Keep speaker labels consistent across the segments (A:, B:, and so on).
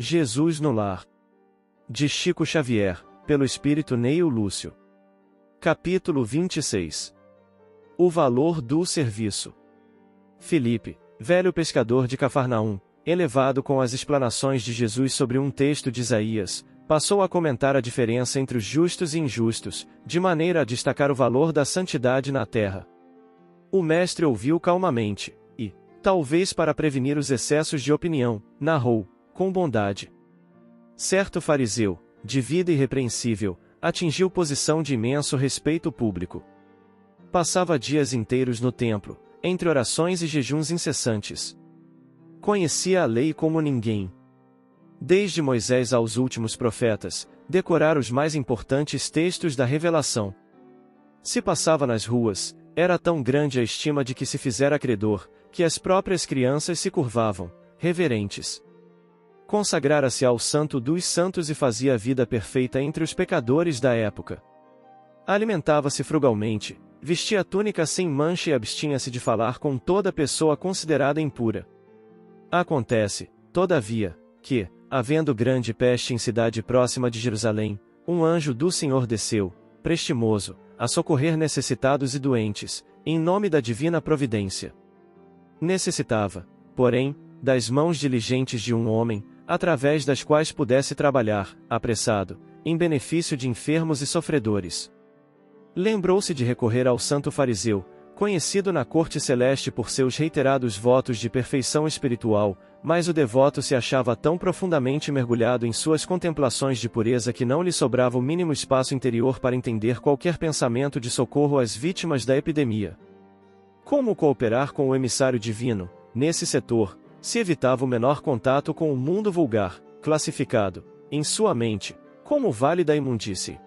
A: Jesus no Lar. De Chico Xavier, pelo espírito Neio Lúcio. Capítulo 26. O valor do serviço. Filipe, velho pescador de Cafarnaum, elevado com as explanações de Jesus sobre um texto de Isaías, passou a comentar a diferença entre os justos e injustos, de maneira a destacar o valor da santidade na terra. O mestre ouviu calmamente, e, talvez para prevenir os excessos de opinião, narrou, com bondade. Certo fariseu, de vida irrepreensível, atingiu posição de imenso respeito público. Passava dias inteiros no templo, entre orações e jejuns incessantes. Conhecia a lei como ninguém. Desde Moisés aos últimos profetas, decorara os mais importantes textos da revelação. Se passava nas ruas, era tão grande a estima de que se fizera credor, que as próprias crianças se curvavam, reverentes. Consagrara-se ao Santo dos Santos e fazia a vida perfeita entre os pecadores da época. Alimentava-se frugalmente, vestia túnica sem mancha e abstinha-se de falar com toda pessoa considerada impura. Acontece, todavia, que, havendo grande peste em cidade próxima de Jerusalém, um anjo do Senhor desceu, prestimoso, a socorrer necessitados e doentes, em nome da divina providência. Necessitava, porém, das mãos diligentes de um homem, através das quais pudesse trabalhar, apressado, em benefício de enfermos e sofredores. Lembrou-se de recorrer ao santo fariseu, conhecido na corte celeste por seus reiterados votos de perfeição espiritual, mas o devoto se achava tão profundamente mergulhado em suas contemplações de pureza que não lhe sobrava o mínimo espaço interior para entender qualquer pensamento de socorro às vítimas da epidemia. Como cooperar com o emissário divino, nesse setor, se evitava o menor contato com o mundo vulgar, classificado, em sua mente, como o vale da imundície?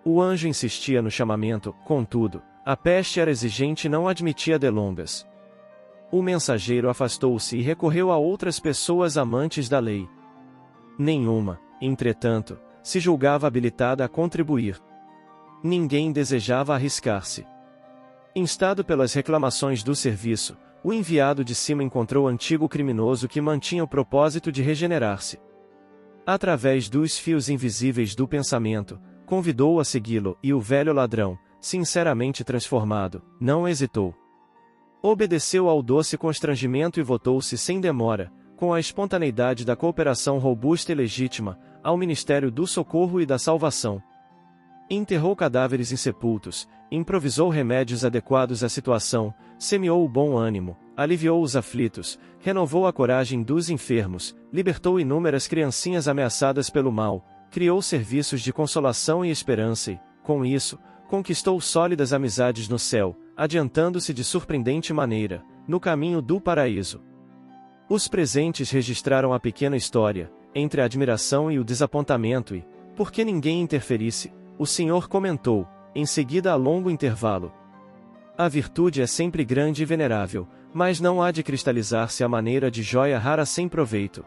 A: O anjo insistia no chamamento, contudo, a peste era exigente e não admitia delongas. O mensageiro afastou-se e recorreu a outras pessoas amantes da lei. Nenhuma, entretanto, se julgava habilitada a contribuir. Ninguém desejava arriscar-se. Instado pelas reclamações do serviço, o enviado de cima encontrou o antigo criminoso que mantinha o propósito de regenerar-se. Através dos fios invisíveis do pensamento, convidou-o a segui-lo, e o velho ladrão, sinceramente transformado, não hesitou. Obedeceu ao doce constrangimento e votou-se sem demora, com a espontaneidade da cooperação robusta e legítima, ao ministério do socorro e da salvação. Enterrou cadáveres insepultos, improvisou remédios adequados à situação, semeou o bom ânimo, aliviou os aflitos, renovou a coragem dos enfermos, libertou inúmeras criancinhas ameaçadas pelo mal, criou serviços de consolação e esperança e, com isso, conquistou sólidas amizades no céu, adiantando-se de surpreendente maneira, no caminho do paraíso. Os presentes registraram a pequena história, entre a admiração e o desapontamento e, porque ninguém interferisse, o Senhor comentou, em seguida a longo intervalo. A virtude é sempre grande e venerável, mas não há de cristalizar-se à maneira de joia rara sem proveito.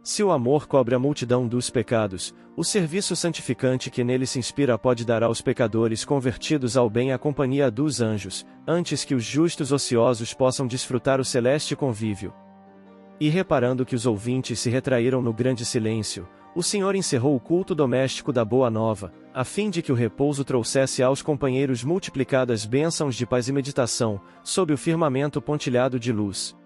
A: Se o amor cobre a multidão dos pecados, o serviço santificante que nele se inspira pode dar aos pecadores convertidos ao bem a companhia dos anjos, antes que os justos ociosos possam desfrutar o celeste convívio. E reparando que os ouvintes se retraíram no grande silêncio, o Senhor encerrou o culto doméstico da Boa Nova, a fim de que o repouso trouxesse aos companheiros multiplicadas bênçãos de paz e meditação, sob o firmamento pontilhado de luz.